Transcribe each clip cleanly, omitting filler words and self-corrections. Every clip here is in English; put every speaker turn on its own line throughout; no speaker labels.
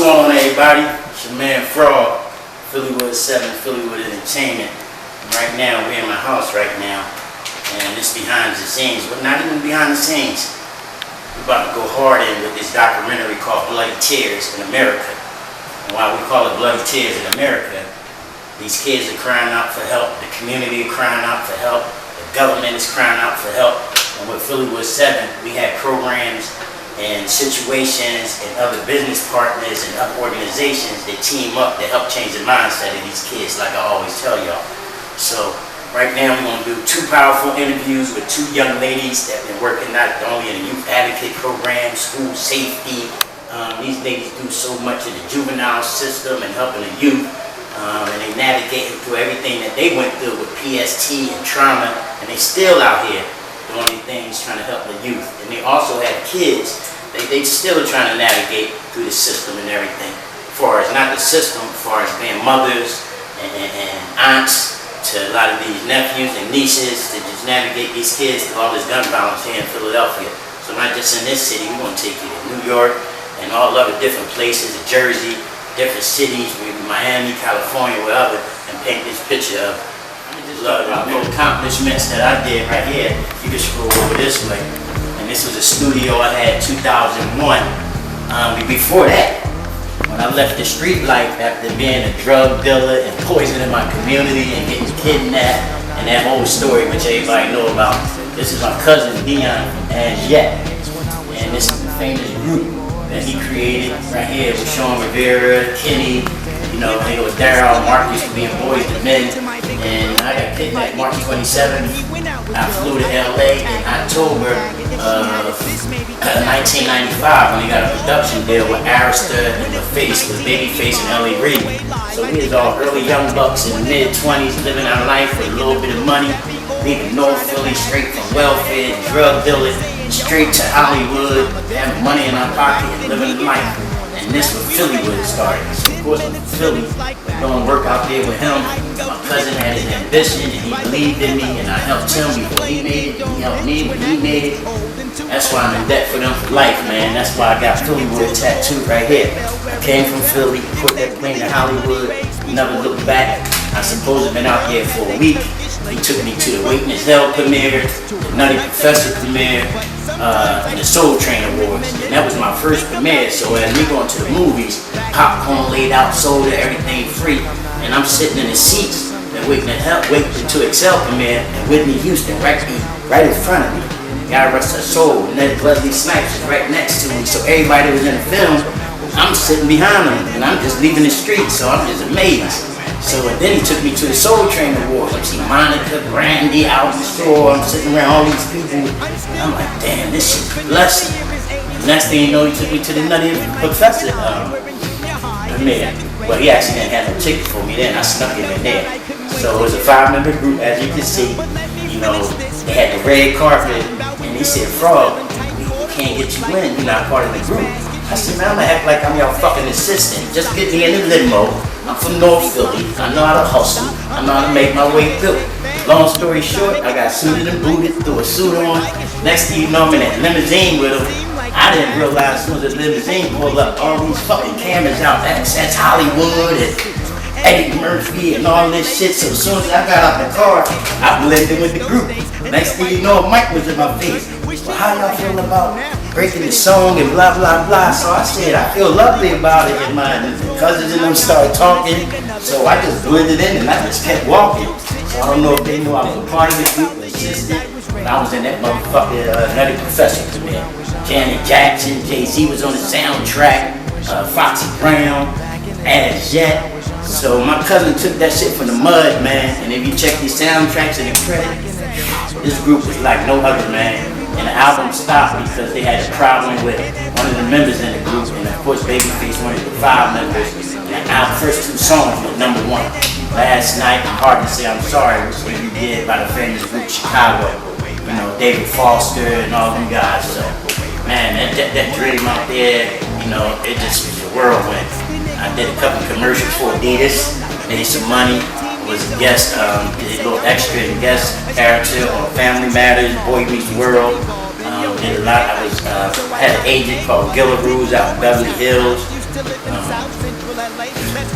What's going on, everybody? It's your man Frog, Phillywood 7, Phillywood Entertainment. And right now, we're in my house right now, and it's behind the scenes, but not even behind the scenes. We're about to go hard in with this documentary called Bloody Tears in America. And why we call it Bloody Tears in America, these kids are crying out for help, the community are crying out for help, the government is crying out for help. And with Phillywood 7, we have programs and situations and other business partners and other organizations that team up to help change the mindset of these kids, like I always tell y'all. So right now we're going to do two powerful interviews with two young ladies that have been working not only in the youth advocate program, school safety. These ladies do so much in the juvenile system and helping the youth, and they navigating through everything that they went through with PST and trauma, and they still out here doing things trying to help the youth. And they also have kids, they still trying to navigate through the system and everything. As far as not the system, as far as being mothers and aunts to a lot of these nephews and nieces to just navigate these kids through all this gun violence here in Philadelphia. So not just in this city, we're going to take you to New York and all other different places, Jersey, different cities, maybe Miami, California, wherever, and paint this picture of the accomplishments that I did right here. You can scroll over this way. And this was a studio I had 2001. Before that, when I left the street life after being a drug dealer and poisoning my community and getting kidnapped, and that whole story which everybody know about. This is my cousin Dion and Jet. And this is the famous group that he created right here with Sean Rivera, Kenny, you know, hang with Daryl, Marcus being boys to men. And I got kidnapped March 27th. I flew to LA in October of 1995 when he got a production deal with Arista and The Face with Babyface and L.A. Reid. So we was all early young bucks in the mid-20s living our life with a little bit of money, leaving North Philly straight from welfare, drug dealing, straight to Hollywood, having money in our pocket and living life. And this was Phillywood started. So of course I'm from Philly, going to work out there with him. My cousin had his ambition and he believed in me, and I helped him before he made it, and he helped me when he made it. That's why I'm in debt for them for life, man. That's why I got Phillywood tattooed right here. I came from Philly, put that plane to Hollywood, never looked back. I suppose I've been out here for a week. He took me to the Waiting is Hell premiere, the Nutty Professor premiere, and the Soul Train Awards. And that was my first premiere, so as we going to the movies, popcorn laid out, soda, everything free, and I'm sitting in the seats and waiting to Excel premiere, and Whitney Houston right in front of me. God rest her soul, and then Leslie Snipes is right next to me, so everybody that was in the film, I'm sitting behind them, and I'm just leaving the street, so I'm just amazed. So and then he took me to the Soul Train Awards. I see Monica, Brandy, out in the store. I'm sitting around all these people. And I'm like, damn, this shit blessed. And next thing you know, he took me to the Nutty Professor premiere. Well, he actually didn't have no ticket for me then. I snuck it in there. So it was a 5-member group, as you can see. You know, they had the red carpet, and he said, Frog, we can't get you in. You're not part of the group. I said, man, I'm gonna act like I'm your fucking assistant. Just get me in the limo. I'm from North Philly. I know how to hustle. I know how to make my way through. Long story short, I got suited and booted, threw a suit on. Next thing you know, I'm in that limousine with him. I didn't realize as soon as the limousine pulled up, all these fucking cameras out. That's Hollywood and Eddie Murphy and all this shit. So as soon as I got out the car, I blended with the group. Next thing you know, Mike was in my face. Well, how y'all feel about breaking the song and blah, blah, blah? So I said, I feel lovely about it. And my cousins and them started talking. So I just blended in and I just kept walking. So I don't know if they knew I was a part of the group, assistant. But I was in that motherfucking Nutty Professor premiere. Janet Jackson, Jay-Z was on the soundtrack, Foxy Brown, As Jet. So my cousin took that shit from the mud, man. And if you check these soundtracks and the credit, this group was like no other, man. And the album stopped because they had a problem with one of the members in the group, and of course Babyface, one of the 5 members. And our first 2 songs were #1. Last Night and Hard to Say I'm Sorry was what he did by the famous group Chicago. You know, David Foster and all them guys. So man, that dream out there, you know, it just was a whirlwind. I did a couple commercials for Adidas, made some money. Was a guest, did a little extra and guest character on Family Matters, Boy Meets World. Did a lot. I had an agent called Gilla Ruse out in Beverly Hills. I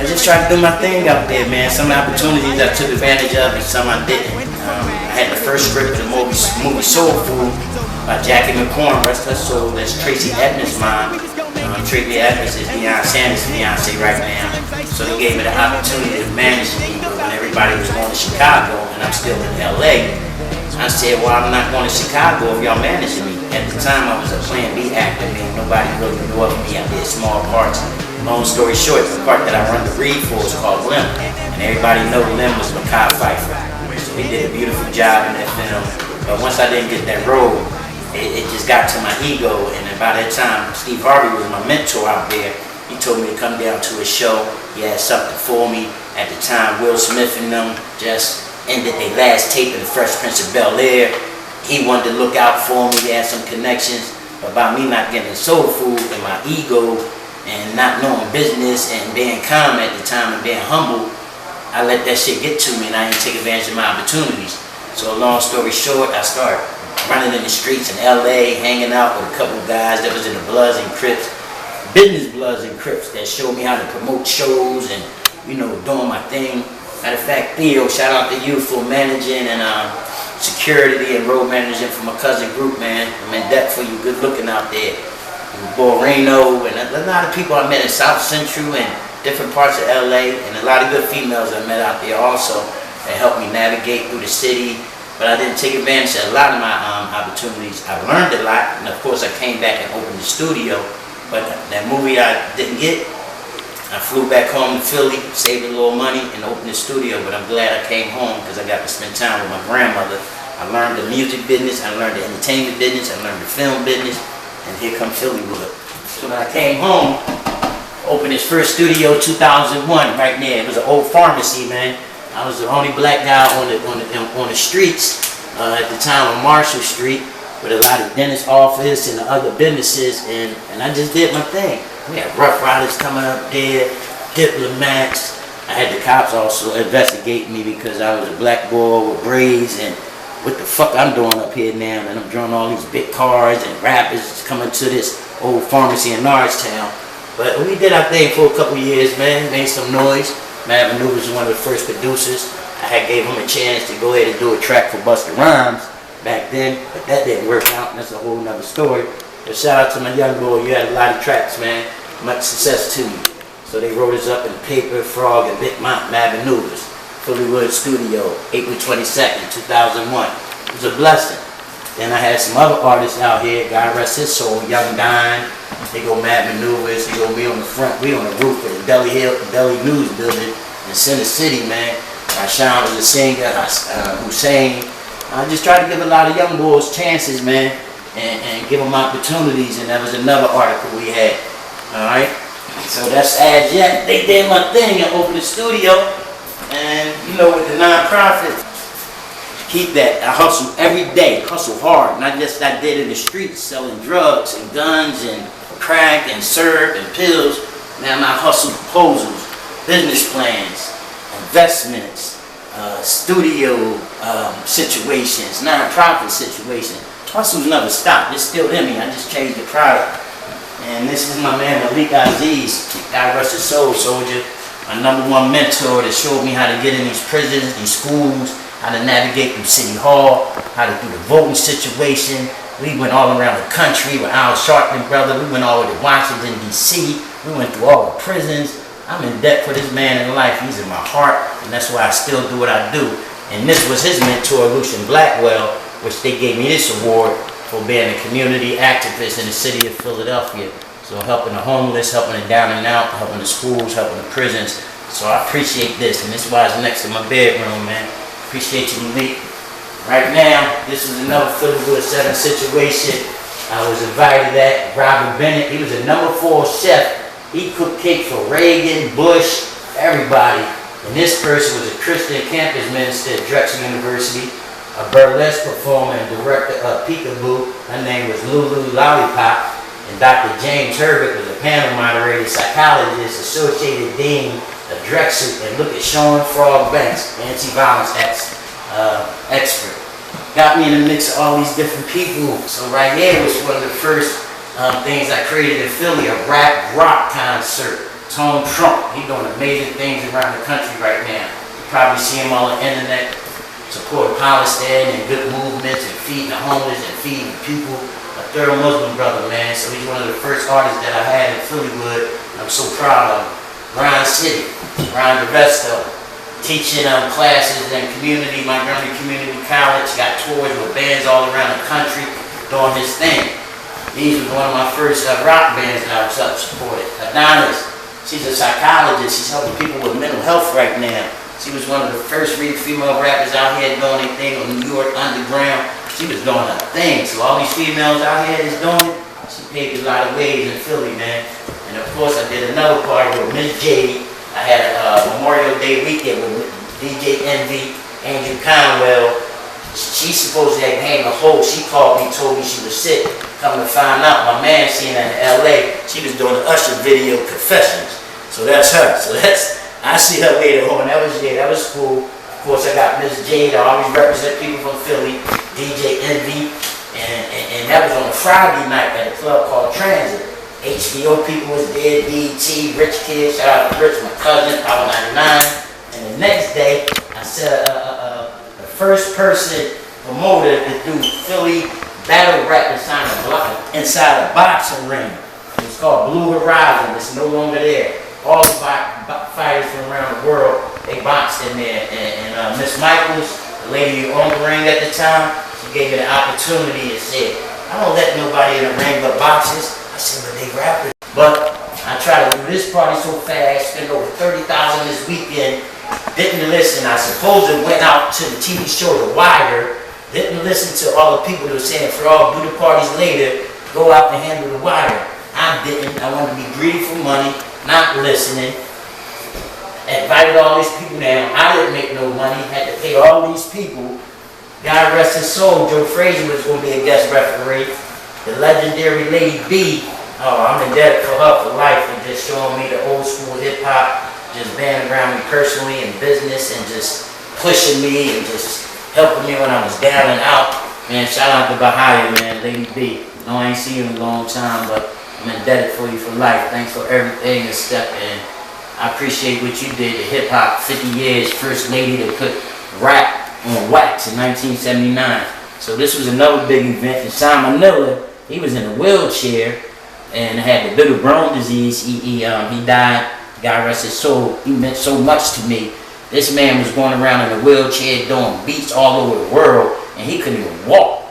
just tried to do my thing out there, man. Some opportunities I took advantage of and some I didn't. I had the first script of the movie Soul Food by Jackie McCorn, rest her soul. That's Tracy Edmonds' mom. Tracy Edmonds is Deion Sanders' fiance right now. So they gave me the opportunity to manage me when everybody was going to Chicago and I'm still in LA. I said, well, I'm not going to Chicago if y'all managing me. At the time, I was a Plan B actor, man. Nobody really knew of me. I did small parts. Long story short, the part that I run the read for is called Lim. And everybody know Lim was Makai Pfeiffer. So he did a beautiful job in that film. But once I didn't get that role, it just got to my ego. And then by that time, Steve Harvey was my mentor out there. He told me to come down to his show. He had something for me. At the time, Will Smith and them just ended their last tape of The Fresh Prince of Bel-Air. He wanted to look out for me. He had some connections. But by me not getting soul food and my ego and not knowing business and being calm at the time and being humble, I let that shit get to me and I didn't take advantage of my opportunities. So long story short, I started running in the streets in LA, hanging out with a couple guys that was in the Bloods and Crips, business Bloods and Crips that showed me how to promote shows and, you know, doing my thing. Matter of fact, Theo, shout out to you for managing and security and road managing for my cousin group, man. I'm in debt for you, good looking out there. Borreno and a lot of people I met in South Central and different parts of LA, and a lot of good females I met out there also that helped me navigate through the city. But I didn't take advantage of a lot of my opportunities. I learned a lot, and of course I came back and opened the studio. But that movie I didn't get, I flew back home to Philly, saved a little money, and opened the studio. But I'm glad I came home because I got to spend time with my grandmother. I learned the music business, I learned the entertainment business, I learned the film business. And here comes Phillywood. So when I came home, opened his first studio 2001 right there. It was an old pharmacy, man. I was the only black guy on the streets at the time on Marshall Street with a lot of dentist office and the other businesses, and I just did my thing. We had Rough Riders coming up there, diplomats. I had the cops also investigating me because I was a black boy with braids and what the fuck I'm doing up here now, and I'm drawing all these big cars and rappers coming to this old pharmacy in Norristown. But we did our thing for a couple years, man, made some noise. Mad Maneuvers was one of the first producers. I had gave him a chance to go ahead and do a track for Busta Rhymes back then, but that didn't work out, and that's a whole nother story. But shout out to my young boy, you had a lot of tracks, man. Much success to you. So they wrote us up in Paper, Frog, and Big Mount, Mad Maneuvers. Phillywood Studio, April 22nd, 2001. It was a blessing. Then I had some other artists out here, God rest his soul, Young Dine. They go Mad Maneuvers, they go me on the front, we on the roof of the Deli News building in Center City, man. Shawn was a singer, Hussein. I just tried to give a lot of young boys chances, man, and give them opportunities, and that was another article we had. Alright? So that's as yet. They did my thing and opened the studio. And you know, with the non-profit, keep that. I hustle every day, hustle hard. Not just I did in the streets selling drugs and guns and crack and syrup and pills. Now I hustle proposals, business plans, investments, studio situations, non-profit situations. Hustle's never stopped. It's still in me. I just changed the product. And this is my man Malik Aziz, God rest his soul, soldier. My #1 mentor that showed me how to get in these prisons, these schools, how to navigate through City Hall, how to do the voting situation. We went all around the country with Al Sharpton, brother. We went all the way to Washington, D.C. We went through all the prisons. I'm in debt for this man in life. He's in my heart, and that's why I still do what I do. And this was his mentor, Lucian Blackwell, which they gave me this award for being a community activist in the city of Philadelphia. So helping the homeless, helping the down and out, helping the schools, helping the prisons. So I appreciate this, and this is why it's next to my bedroom, man. Appreciate you, Malik. Right now, this is another Phillywood 7 situation. I was invited at Robert Bennett. He was a #4 chef. He cooked cake for Reagan, Bush, everybody. And this person was a Christian campus minister at Drexel University, a burlesque performer and director of Peekaboo. Her name was Lulu Lollipop. And Dr. James Herbert was a panel moderator, psychologist, associated dean of Drexel, and look at Shawn Frogg Banks, anti-violence expert. Got me in the mix of all these different people. So right here was one of the first things I created in Philly, a rap rock concert. Tone Trump, he doing amazing things around the country right now. You probably see him on the internet, supporting Palestine and good movements and feeding the homeless and feeding people. A third Muslim brother, man. So he's one of the first artists that I had in Phillywood. I'm so proud of him. Grind City, around the rest of them. Teaching classes in community, Montgomery Community College, got tours with bands all around the country, doing his thing. These was one of my first rock bands that I was up supported. Adonis, she's a psychologist, she's helping people with mental health right now. She was one of the first female rappers out here doing anything on New York Underground. She was doing her thing, so all these females out here is doing it. She paved a lot of ways in Philly, man. And of course, I did another party with Miss J. I had a Memorial Day weekend with DJ Envy, Andrew Conwell. She's supposed to have hang a hole. She called me, told me she was sick. Come to find out, my man seen her in LA. She was doing the Usher video Confessions. So that's her. So I see her later on. That was cool. Of course, I got Miss J to always represent people from Philly, DJ Envy, and that was on a Friday night at a club called Transit. HBO people was there, BET, Rich Kid, shout out to Rich, my cousin, Power 99. And the next day, I said the first person promoter to do Philly battle rap inside a boxing ring. It's called Blue Horizon. It's no longer there. All the fighters from around the world, they boxed in there. And Miss Michaels, the lady who owned the ring at the time, she gave me the opportunity and said, I don't let nobody in the ring but boxers. I said, but they rappers. But I tried to do this party so fast, spent over $30,000 this weekend, didn't listen. I supposedly went out to the TV show The Wire, didn't listen to all the people that were saying, Frog, do the parties later, go out and handle The Wire. I didn't. I wanted to be greedy for money, not listening. Invited all these people down. I didn't make no money, had to pay all these people. God rest his soul, Joe Frazier was going to be a guest referee. The legendary Lady B, I'm indebted for her for life and just showing me the old school hip hop, just being around me personally in business and just pushing me and just helping me when I was down and out. Man, shout out to Bahia, man, Lady B. No, I ain't seen you in a long time, but I'm indebted for you for life. Thanks for everything and step in. I appreciate what you did to hip hop. 50 years, first lady to put rap on wax in 1979. So this was another big event. And Simon Miller, he was in a wheelchair and had the bitter bone disease. He died. God rest his soul. He meant so much to me. This man was going around in a wheelchair doing beats all over the world, and he couldn't even walk.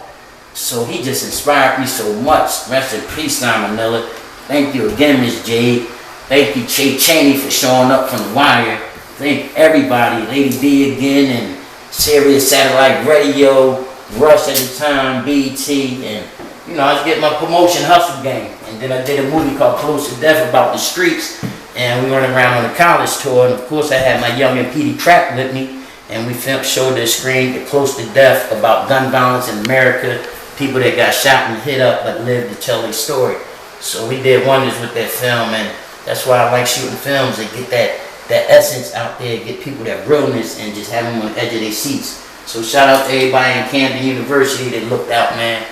So he just inspired me so much. Rest in peace, Simon Miller. Thank you again, Miss Jade. Thank you, Che Chaney, for showing up from The Wire. Thank everybody, Lady D again, and Sirius Satellite Radio, Rush at the time, BT, and you know, I was getting my promotion hustle game. And then I did a movie called Close to Death about the streets, and we went around on a college tour, and of course I had my young and Petey Trapp with me, and we showed the screen, the Close to Death, about gun violence in America, people that got shot and hit up but lived to tell their story. So we did wonders with that film, and that's why I like shooting films, and get that essence out there, get people that realness, and just have them on the edge of their seats. So shout out to everybody in Camden University that looked out, man.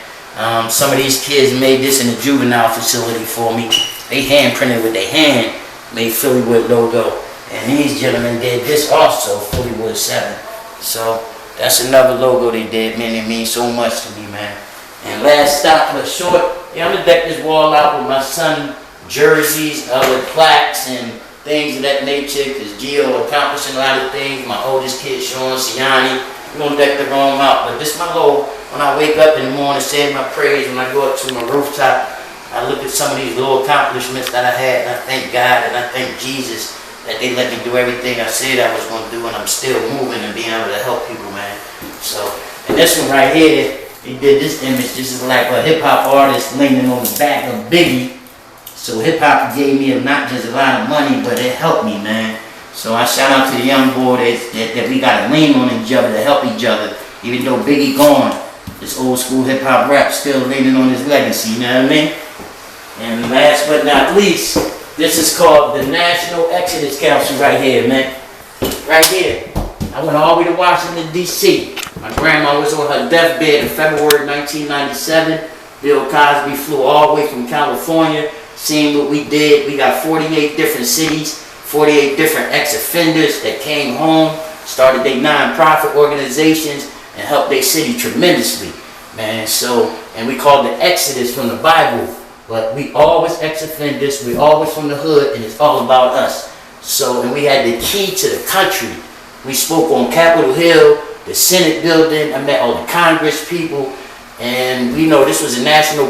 Some of these kids made this in a juvenile facility for me. They hand printed with their hand, made Phillywood logo. And these gentlemen did this also, Phillywood 7. So that's another logo they did, man. It means so much to me, man. And last stop but short, yeah, I'm gonna deck this wall out with my son jerseys, other plaques, and things of that nature, because Gio accomplishing a lot of things. My oldest kid, Shawn Siani, we're gonna deck the room out. But this is my little, when I wake up in the morning, say my prayers, when I go up to my rooftop, I look at some of these little accomplishments that I had, and I thank God and I thank Jesus that they let me do everything I said I was gonna do, and I'm still moving and being able to help people, man. So, and this one right here, he did this image. This is like a hip hop artist leaning on the back of Biggie. So hip hop gave me not just a lot of money, but it helped me, man. So I shout out to the young boy that we got to lean on each other to help each other. Even though Biggie gone, this old school hip hop rap still leaning on his legacy, you know what I mean? And last but not least, this is called the National Exodus Council right here, man. Right here. I went all the way to Washington, D.C. My grandma was on her deathbed in February 1997. Bill Cosby flew all the way from California, seeing what we did. We got 48 different cities, 48 different ex-offenders that came home, started their non-profit organizations, and helped their city tremendously, man. So, and we called it Exodus from the Bible. But we always ex-offenders, we always from the hood, and it's all about us. So, and we had the key to the country. We spoke on Capitol Hill, the Senate building, I met all the Congress people, and we know this was a national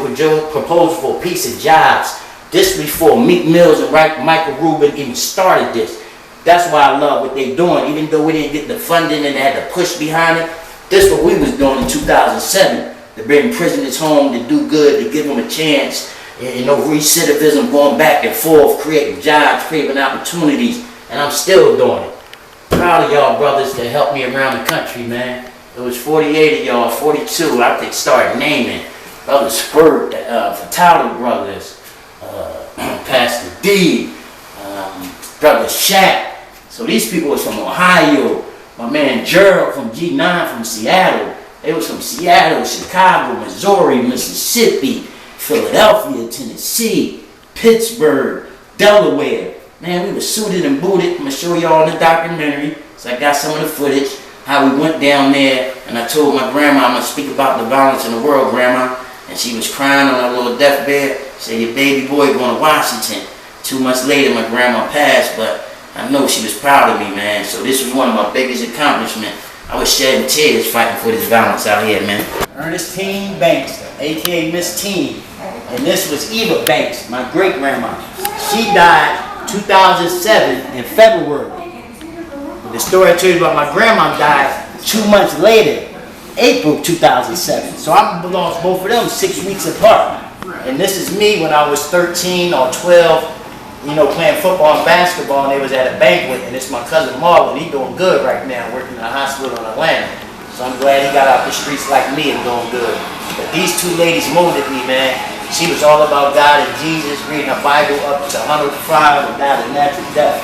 proposal for a piece of jobs. This before Meek Mills and Michael Rubin even started this. That's why I love what they're doing. Even though we didn't get the funding and they had to push behind it, this is what we was doing in 2007, to bring prisoners home, to do good, to give them a chance. You know, recidivism, going back and forth, creating jobs, creating opportunities, and I'm still doing it. Proud of y'all brothers that helped me around the country, man. It was 48 of y'all, 42, I think started naming. Brother Spurt, Furtado brothers, Pastor D, Brother Shaq. So these people was from Ohio. My man Gerald from G9 from Seattle. They was from Seattle, Chicago, Missouri, Mississippi, Philadelphia, Tennessee, Pittsburgh, Delaware. Man, we were suited and booted. I'm going to show y'all in the documentary. So I got some of the footage, how we went down there, and I told my grandma, I'm going to speak about the violence in the world, Grandma. And she was crying on her little deathbed. Said, your baby boy going to Washington. 2 months later, my grandma passed, but I know she was proud of me, man. So this was one of my biggest accomplishments. I was shedding tears fighting for this violence out here, man. Ernestine Banks, a.k.a. Miss Teen. And this was Eva Banks, my great-grandma. She died 2007 in February. The story I told you about my grandma died 2 months later, April 2007. So I belonged to both of them 6 weeks apart. And this is me when I was 13 or 12, you know, playing football and basketball, and they was at a banquet, and it's my cousin Marlon. He doing good right now, working in a hospital in Atlanta. So I'm glad he got out the streets like me and doing good. But these two ladies molded me, man. She was all about God and Jesus, reading her Bible up to 105 and died a natural death.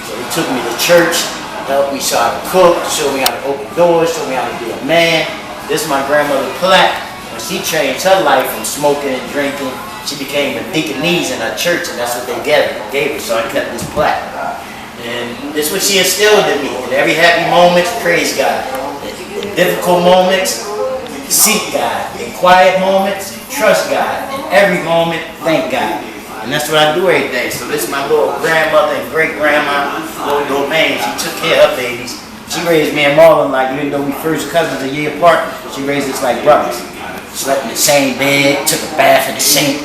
So he took me to church, helped me show how to cook, showed me how to open doors, showed me how to be a man. This is my grandmother Platt. When she changed her life from smoking and drinking, she became a deaconess in her church, and that's what they gave her. So I kept this plaque. And this is what she instilled in me. In every happy moment, praise God. In difficult moments, seek God. In quiet moments, trust God. In every moment, thank God. And that's what I do every day. So this is my little grandmother and great-grandma, little domain. She took care of her babies. She raised me and Marlon like, even though we first cousins a year apart, she raised us like brothers. Slept in the same bed, took a bath in the sink,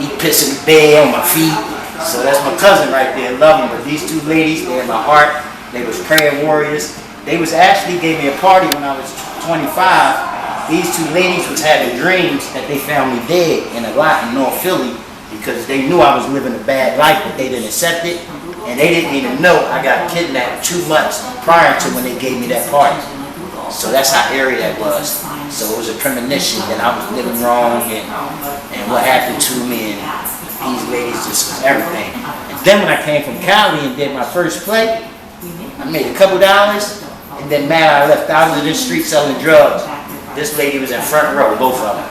eat piss in the bed on my feet. So that's my cousin right there, love him. But these two ladies, they're in my heart. They was prayer warriors. They was actually gave me a party when I was 25. These two ladies was having dreams that they found me dead in a lot in North Philly because they knew I was living a bad life, but they didn't accept it. And they didn't even know I got kidnapped 2 months prior to when they gave me that party. So that's how airy that was. So it was a premonition that I was living wrong and what happened to me, and these ladies just was everything. And then when I came from Cali and did my first play, I made a couple dollars, and then man, I left out of the street selling drugs. This lady was in front row, both of them.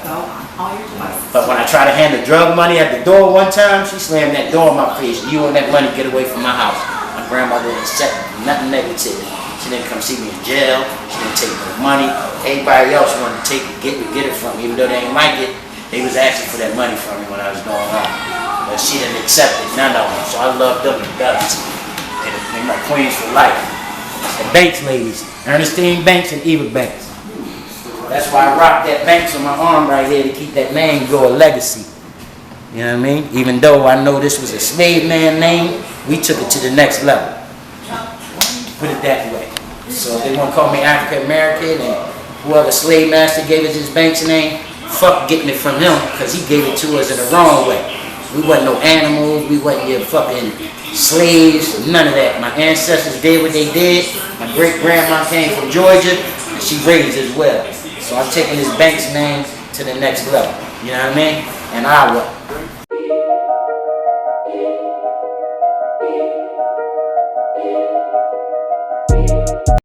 But when I tried to hand the drug money at the door one time, she slammed that door in my face. You and that money, get away from my house. My grandmother didn't accept nothing negative. She didn't come see me in jail. She didn't take no money. Everybody else wanted to take it, get it from me. Even though they didn't like it, they was asking for that money from me when I was going on. But she didn't accept it, none of them. So I loved them to death. They're my queens for life. The Banks ladies, Ernestine Banks and Eva Banks. That's why I rock that Banks on my arm right here to keep that name go a legacy. You know what I mean? Even though I know this was a slave man name, we took it to the next level. Put it that way. So if they want to call me African American and whoever slave master gave us his Banks name, fuck getting it from him because he gave it to us in the wrong way. We wasn't no animals, we wasn't your fucking slaves, none of that. My ancestors did what they did. My great grandma came from Georgia and she raised as well. So I'm taking this Banks name to the next level. You know what I mean? And I will.